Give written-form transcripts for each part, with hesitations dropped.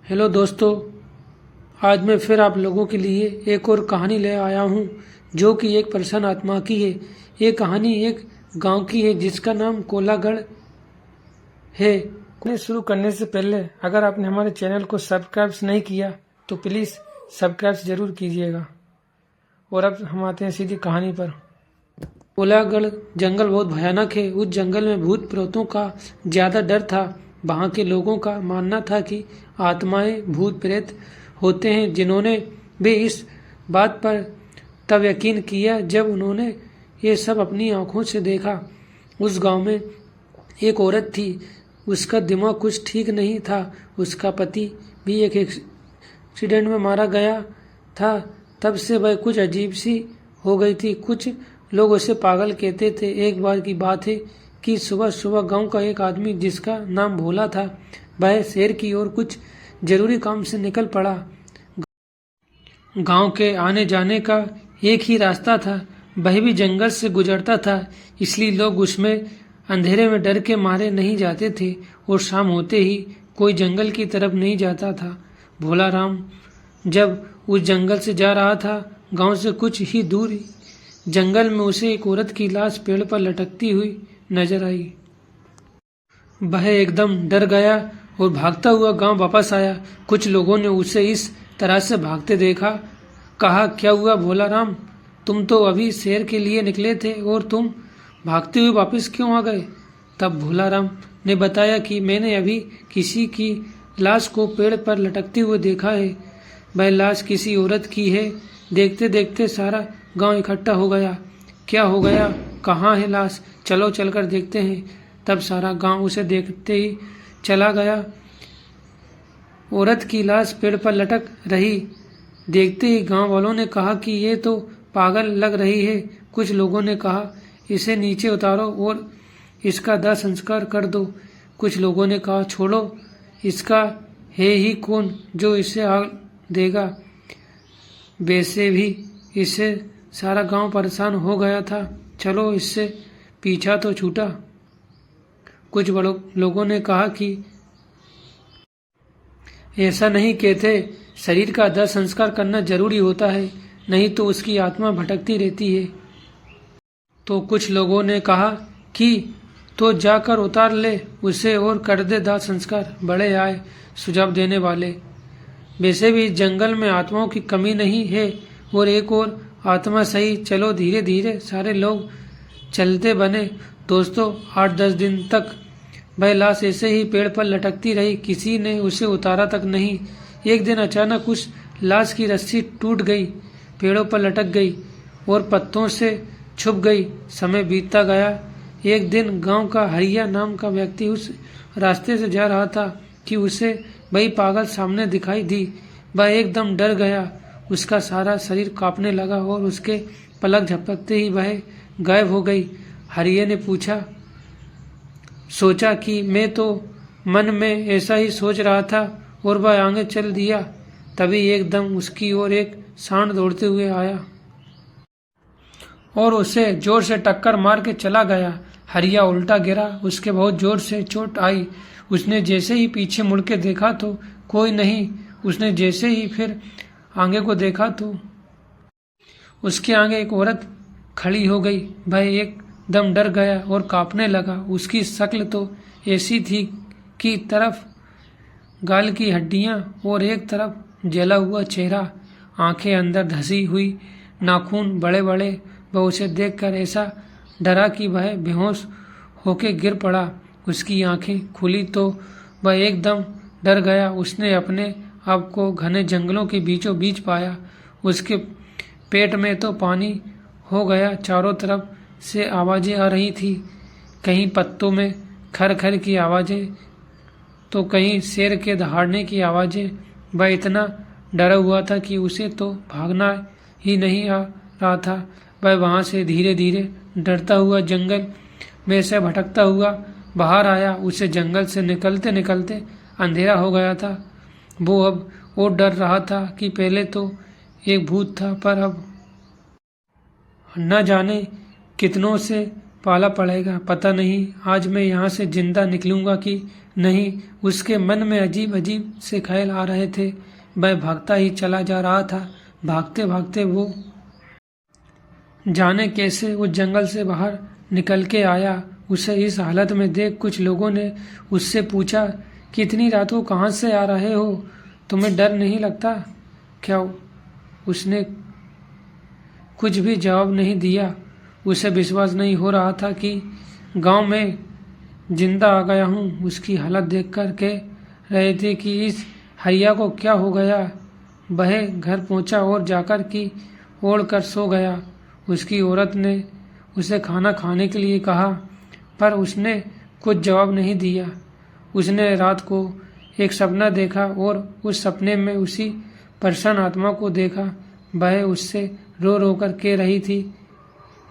Hello दोस्तों, आज मैं फिर आप लोगों के लिए एक और कहानी ले आया हूँ जो कि एक प्रसन्न आत्मा की है। ये कहानी एक गांव की है जिसका नाम कोलागढ़ है। कहानी शुरू करने से पहले अगर आपने हमारे चैनल को सब्सक्राइब नहीं किया तो प्लीज़ सब्सक्राइब जरूर कीजिएगा। और अब हम आते हैं सीधी कहानी पर। कोलागढ़ जंगल बहुत भयानक है। उस जंगल में भूत प्रेतों का ज़्यादा डर था। वहाँ के लोगों का मानना था कि आत्माएं भूत प्रेत होते हैं। जिन्होंने भी इस बात पर तब यकीन किया जब उन्होंने ये सब अपनी आंखों से देखा। उस गांव में एक औरत थी। उसका दिमाग कुछ ठीक नहीं था। उसका पति भी एक एक्सीडेंट में मारा गया था। तब से वह कुछ अजीब सी हो गई थी। कुछ लोग उसे पागल कहते थे। एक बार की बात है कि सुबह सुबह गांव का एक आदमी जिसका नाम भोला था, वह शहर की ओर कुछ जरूरी काम से निकल पड़ा। गांव के आने जाने का एक ही रास्ता था। वह भी जंगल से गुजरता था, इसलिए लोग उसमें अंधेरे में डर के मारे नहीं जाते थे और शाम होते ही कोई जंगल की तरफ नहीं जाता था। भोला राम जब उस जंगल से जा रहा था, गांव से कुछ ही दूर जंगल में उसे एक औरत की लाश पेड़ पर लटकती हुई नजर आई। वह एकदम डर गया और भागता हुआ गांव वापस आया। कुछ लोगों ने उसे इस तरह से भागते देखा। कहा, क्या हुआ भोला राम, तुम तो अभी शहर के लिए निकले थे और तुम भागते हुए वापस क्यों आ गए? तब भोला राम ने बताया कि मैंने अभी किसी की लाश को पेड़ पर लटकते हुए देखा है। वह लाश किसी औरत की है। देखते देखते सारा गांव इकट्ठा हो गया। क्या हो गया, कहाँ है लाश, चलो चलकर देखते हैं। तब सारा गांव उसे देखते ही चला गया। औरत की लाश पेड़ पर लटक रही देखते ही गांव वालों ने कहा कि ये तो पागल लग रही है। कुछ लोगों ने कहा, इसे नीचे उतारो और इसका दाह संस्कार कर दो। कुछ लोगों ने कहा, छोड़ो, इसका है ही कौन जो इसे आग देगा। वैसे भी इससे सारा गांव परेशान हो गया था, चलो इससे पीछा तो छूटा। कुछ बड़ों लोगों ने कहा कि ऐसा नहीं कहते, शरीर का दाह संस्कार करना जरूरी होता है, नहीं तो उसकी आत्मा भटकती रहती है। तो कुछ लोगों ने कहा कि तो जाकर उतार ले उसे और कर दे दाह संस्कार। बड़े आए सुझाव देने वाले। वैसे भी जंगल में आत्माओं की कमी नहीं है और एक और आत्मा सही, चलो धीरे धीरे सारे लोग चलते बने। दोस्तों, 8-10 दिन तक वह लाश ऐसे ही पेड़ पर लटकती रही। किसी ने उसे उतारा तक नहीं। एक दिन अचानक उस लाश की रस्सी टूट गई, पेड़ों पर लटक गई और पत्तों से छुप गई। समय बीतता गया। एक दिन गांव का हरिया नाम का व्यक्ति उस रास्ते से जा रहा था कि उसे वही पागल सामने दिखाई दी। वह एकदम डर गया। उसका सारा शरीर कांपने लगा और उसके पलक झपकते ही वह गायब हो गई। हरिया ने सोचा कि मैं तो मन में ऐसा ही सोच रहा था और वह आगे चल दिया। तभी एकदम उसकी ओर एक सांड दौड़ते हुए आया और उसे जोर से टक्कर मार के चला गया। हरिया उल्टा गिरा, उसके बहुत जोर से चोट आई। उसने जैसे ही पीछे मुड़ के देखा तो कोई नहीं। उसने जैसे ही फिर आगे को देखा तो उसके आगे एक औरत खड़ी हो गई। वह एकदम डर गया और कांपने लगा। उसकी शक्ल तो ऐसी थी कि तरफ गाल की हड्डियां और एक तरफ जला हुआ चेहरा, आंखें अंदर धसी हुई, नाखून बड़े बड़े। वह उसे देखकर ऐसा डरा कि वह बेहोश होके गिर पड़ा। उसकी आंखें खुली तो वह एकदम डर गया। उसने अपने आप को घने जंगलों के बीचों बीच पाया। उसके पेट में तो पानी हो गया। चारों तरफ से आवाजें आ रही थी, कहीं पत्तों में खर खर की आवाजें तो कहीं शेर के दहाड़ने की आवाजें। वह इतना डरा हुआ था कि उसे तो भागना ही नहीं आ रहा था। वह वहां से धीरे धीरे डरता हुआ जंगल में से भटकता हुआ बाहर आया। उसे जंगल से निकलते निकलते अंधेरा हो गया था। वो अब और डर रहा था कि पहले तो एक भूत था, पर अब न जाने कितनों से पाला पड़ेगा। पता नहीं आज मैं यहाँ से जिंदा निकलूंगा कि नहीं। उसके मन में अजीब अजीब से ख्याल आ रहे थे। वह भागता ही चला जा रहा था। भागते भागते वो जाने कैसे उस जंगल से बाहर निकल के आया। उसे इस हालत में देख कुछ लोगों ने उससे पूछा कि इतनी रात को कहाँ से आ रहे हो, तुम्हें डर नहीं लगता क्या? उसने कुछ भी जवाब नहीं दिया। उसे विश्वास नहीं हो रहा था कि गांव में जिंदा आ गया हूँ। उसकी हालत देखकर कह रहे थे कि इस हरिया को क्या हो गया। वह घर पहुंचा और जाकर की ओढ़ कर सो गया। उसकी औरत ने उसे खाना खाने के लिए कहा, पर उसने कुछ जवाब नहीं दिया। उसने रात को एक सपना देखा और उस सपने में उसी परेशान आत्मा को देखा। वह उससे रो रो कर कह रही थी,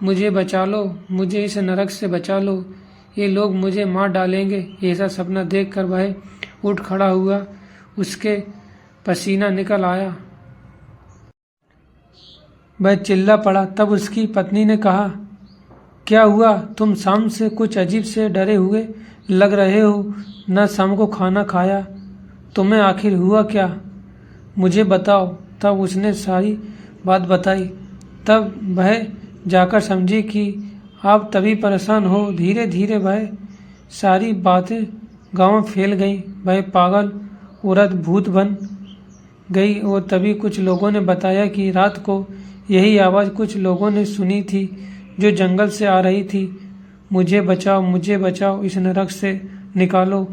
मुझे बचा लो, मुझे इस नरक से बचा लो, ये लोग मुझे मार डालेंगे। ऐसा सपना देखकर वह उठ खड़ा हुआ। उसके पसीना निकल आया। वह चिल्ला पड़ा। तब उसकी पत्नी ने कहा, क्या हुआ? तुम शाम से कुछ अजीब से डरे हुए लग रहे हो, न शाम को खाना खाया, तुम्हें आखिर हुआ क्या? मुझे बताओ। तब उसने सारी बात बताई। तब वह जाकर समझी कि आप तभी परेशान हो। धीरे धीरे वह सारी बातें गांव में फैल गई। वह पागल औरत भूत बन गई। और तभी कुछ लोगों ने बताया कि रात को यही आवाज़ कुछ लोगों ने सुनी थी जो जंगल से आ रही थी, मुझे बचाओ, मुझे बचाओ, इस नरक से निकालो।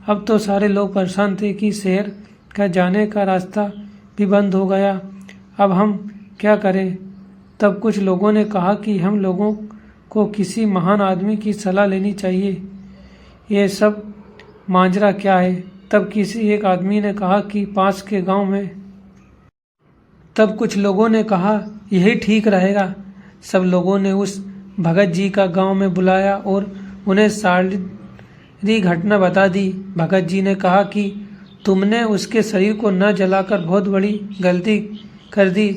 अब तो सारे लोग परेशान थे कि शहर का जाने का रास्ता भी बंद हो गया। अब हम क्या करें? तब कुछ लोगों ने कहा कि हम लोगों को किसी महान आदमी की सलाह लेनी चाहिए। ये सब मांजरा क्या है? तब किसी एक आदमी ने कहा कि पास के गांव में। तब कुछ लोगों ने कहा यही ठीक रहेगा। सब लोगों ने उस भगत जी का गांव में बुलाया और उन्हें सारी घटना बता दी। भगत जी ने कहा कि तुमने उसके शरीर को न जलाकर बहुत बड़ी गलती कर दी।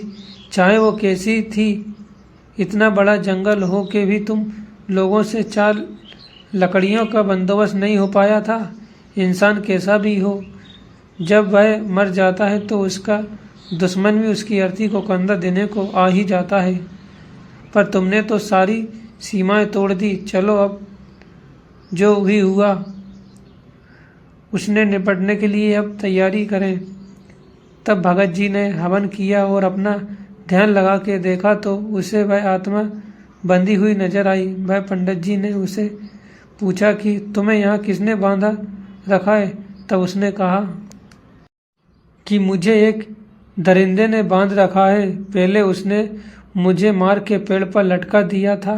चाहे वो कैसी थी, इतना बड़ा जंगल हो के भी तुम लोगों से 4 लकड़ियों का बंदोबस्त नहीं हो पाया था। इंसान कैसा भी हो, जब वह मर जाता है तो उसका दुश्मन भी उसकी अर्थी को कंधा देने को आ ही जाता है। पर तुमने तो सारी सीमाएं तोड़ दी। चलो अब जो भी हुआ उसने निपटने के लिए अब तैयारी करें। तब भगत जी ने हवन किया और अपना ध्यान लगा के देखा तो उसे वह आत्मा बंधी हुई नजर आई। वह पंडित जी ने उसे पूछा कि तुम्हें यहाँ किसने बांधा रखा है? तब उसने कहा कि मुझे एक दरिंदे ने बांध रखा है। पहले उसने मुझे मार के पेड़ पर लटका दिया था,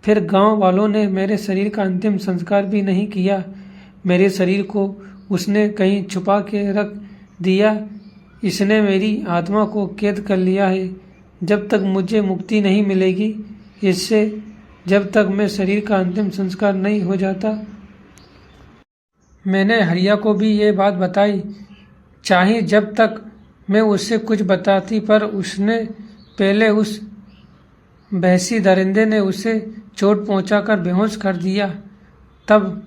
फिर गांव वालों ने मेरे शरीर का अंतिम संस्कार भी नहीं किया। मेरे शरीर को उसने कहीं छुपा के रख दिया। इसने मेरी आत्मा को कैद कर लिया है। जब तक मुझे मुक्ति नहीं मिलेगी इससे, जब तक मैं शरीर का अंतिम संस्कार नहीं हो जाता। मैंने हरिया को भी ये बात बताई। चाहे जब तक मैं उससे कुछ बताती, पर उसने पहले उस भैंसी दरिंदे ने उसे चोट पहुंचाकर बेहोश कर दिया। तब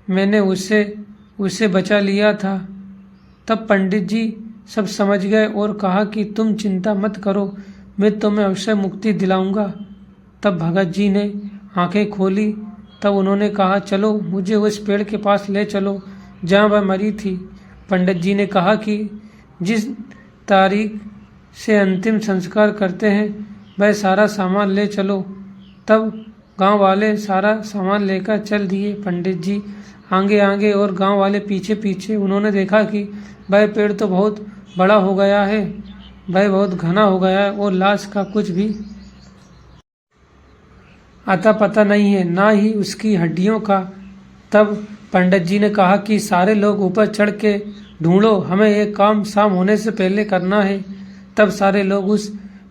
मैंने उसे बचा लिया था। तब पंडित जी सब समझ गए और कहा कि तुम चिंता मत करो, मैं तुम्हें अवश्य मुक्ति दिलाऊंगा। तब भगत जी ने आंखें खोली। तब उन्होंने कहा, चलो मुझे उस पेड़ के पास ले चलो जहाँ वह मरी थी। पंडित जी ने कहा कि जिस तारीख से अंतिम संस्कार करते हैं वह सारा सामान ले चलो। तब गांव वाले सारा सामान लेकर चल दिए। पंडित जी आगे आगे और गांव वाले पीछे पीछे। उन्होंने देखा कि वह पेड़ तो बहुत बड़ा हो गया है, वह बहुत घना हो गया है और लाश का कुछ भी आता पता नहीं है, ना ही उसकी हड्डियों का। तब पंडित जी ने कहा कि सारे लोग ऊपर चढ़ के ढूंढो, हमें एक काम शाम होने से पहले करना है। तब सारे लोग उस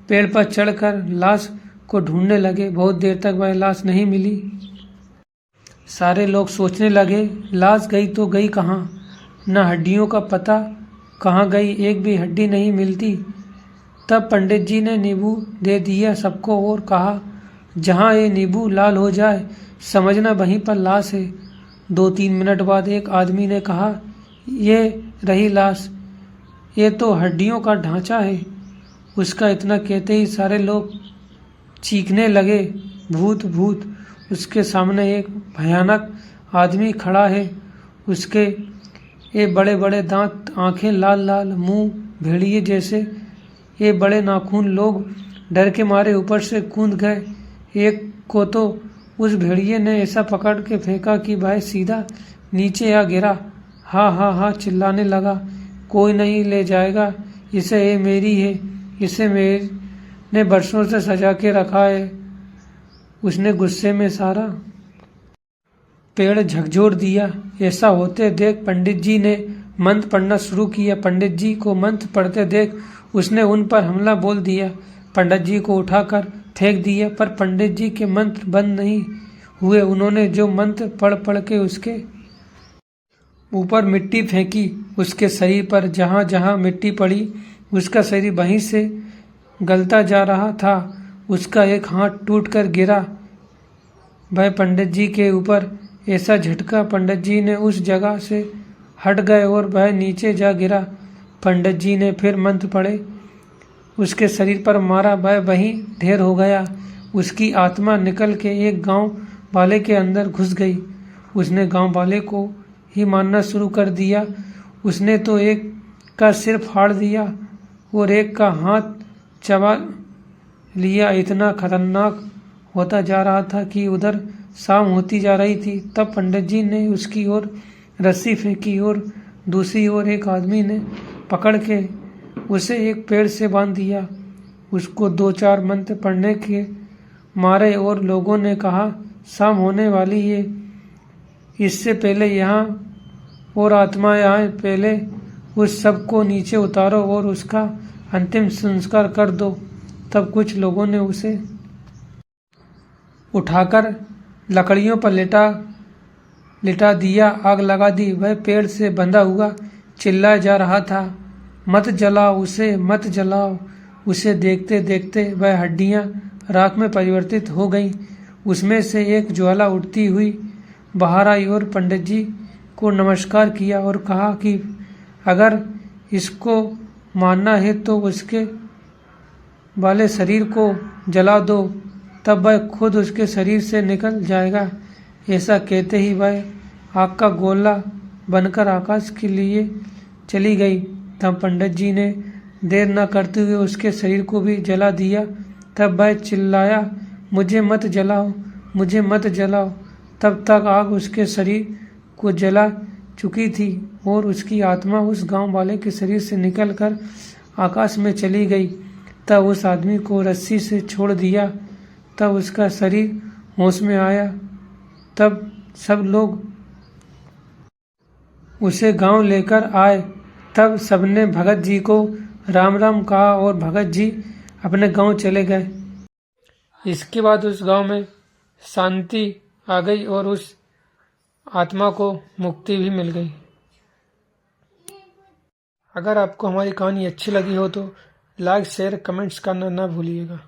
पेड़ पर चढ़कर लाश को ढूंढने लगे। बहुत देर तक वह लाश नहीं मिली। सारे लोग सोचने लगे, लाश गई तो गई कहाँ? न हड्डियों का पता कहाँ गई, एक भी हड्डी नहीं मिलती। तब पंडित जी ने नींबू दे दिया सबको और कहा, जहाँ ये नींबू लाल हो जाए समझना वहीं पर लाश है। 2-3 मिनट बाद एक आदमी ने कहा, ये रही लाश, ये तो हड्डियों का ढांचा है। उसका इतना कहते ही सारे लोग चीखने लगे, भूत भूत। उसके सामने एक भयानक आदमी खड़ा है। उसके ये बड़े बड़े दांत, आंखें लाल लाल, मुंह भेड़िए जैसे, ये बड़े नाखून। लोग डर के मारे ऊपर से कूद गए। एक को तो उस भेड़िए ने ऐसा पकड़ के फेंका कि वह सीधा नीचे आ गिरा। हा हा हा चिल्लाने लगा, कोई नहीं ले जाएगा इसे, ये मेरी है, इसे मैंने बरसों से सजा के रखा है। उसने गुस्से में सारा पेड़ झकझोर दिया। ऐसा होते देख पंडित जी ने मंत्र पढ़ना शुरू किया। पंडित जी को मंत्र पढ़ते देख उसने उन पर हमला बोल दिया। पंडित जी को उठाकर फेंक दिया, पर पंडित जी के मंत्र बंद नहीं हुए। उन्होंने जो मंत्र पढ़ पढ़ के उसके ऊपर मिट्टी फेंकी, उसके शरीर पर जहाँ जहाँ मिट्टी पड़ी उसका शरीर वहीं से गलता जा रहा था। उसका एक हाथ टूटकर गिरा। वह पंडित जी के ऊपर ऐसा झटका, पंडित जी ने उस जगह से हट गए और वह नीचे जा गिरा। पंडित जी ने फिर मंत्र पढ़े, उसके शरीर पर मारा, वह वहीं ढेर हो गया। उसकी आत्मा निकल के एक गांव वाले के अंदर घुस गई। उसने गांव वाले को ही मारना शुरू कर दिया। उसने तो एक का सिर फाड़ दिया और एक का हाथ चबा लिया। इतना खतरनाक होता जा रहा था कि उधर शाम होती जा रही थी। तब पंडित जी ने उसकी ओर रस्सी फेंकी और दूसरी ओर एक आदमी ने पकड़ के उसे एक पेड़ से बांध दिया। उसको 2-4 मंत्र पढ़ने के मारे और लोगों ने कहा, शाम होने वाली है, इससे पहले यहाँ और आत्माएं आए, पहले उस सब को नीचे उतारो और उसका अंतिम संस्कार कर दो। तब कुछ लोगों ने उसे उठाकर लकड़ियों पर लिटा दिया, आग लगा दी। वह पेड़ से बंधा हुआ चिल्लाया जा रहा था, मत जलाओ उसे, मत जलाओ उसे। देखते देखते वह हड्डियां राख में परिवर्तित हो गईं। उसमें से एक ज्वाला उठती हुई बाहर आई और पंडित जी को नमस्कार किया और कहा कि अगर इसको मानना है तो उसके वाले शरीर को जला दो, तब वह खुद उसके शरीर से निकल जाएगा। ऐसा कहते ही वह आग का गोला बनकर आकाश के लिए चली गई। तब पंडित जी ने देर न करते हुए उसके शरीर को भी जला दिया। तब वह चिल्लाया, मुझे मत जलाओ, मुझे मत जलाओ। तब तक आग उसके शरीर को जला चुकी थी और उसकी आत्मा उस गांव वाले के शरीर से निकलकर आकाश में चली गई। तब उस आदमी को रस्सी से छोड़ दिया। तब उसका शरीर होश में आया। तब सब लोग उसे गांव लेकर आए। तब सबने भगत जी को राम राम कहा और भगत जी अपने गांव चले गए। इसके बाद उस गांव में शांति आ गई और उस आत्मा को मुक्ति भी मिल गई। अगर आपको हमारी कहानी अच्छी लगी हो तो लाइक, शेयर, कमेंट्स करना ना भूलिएगा।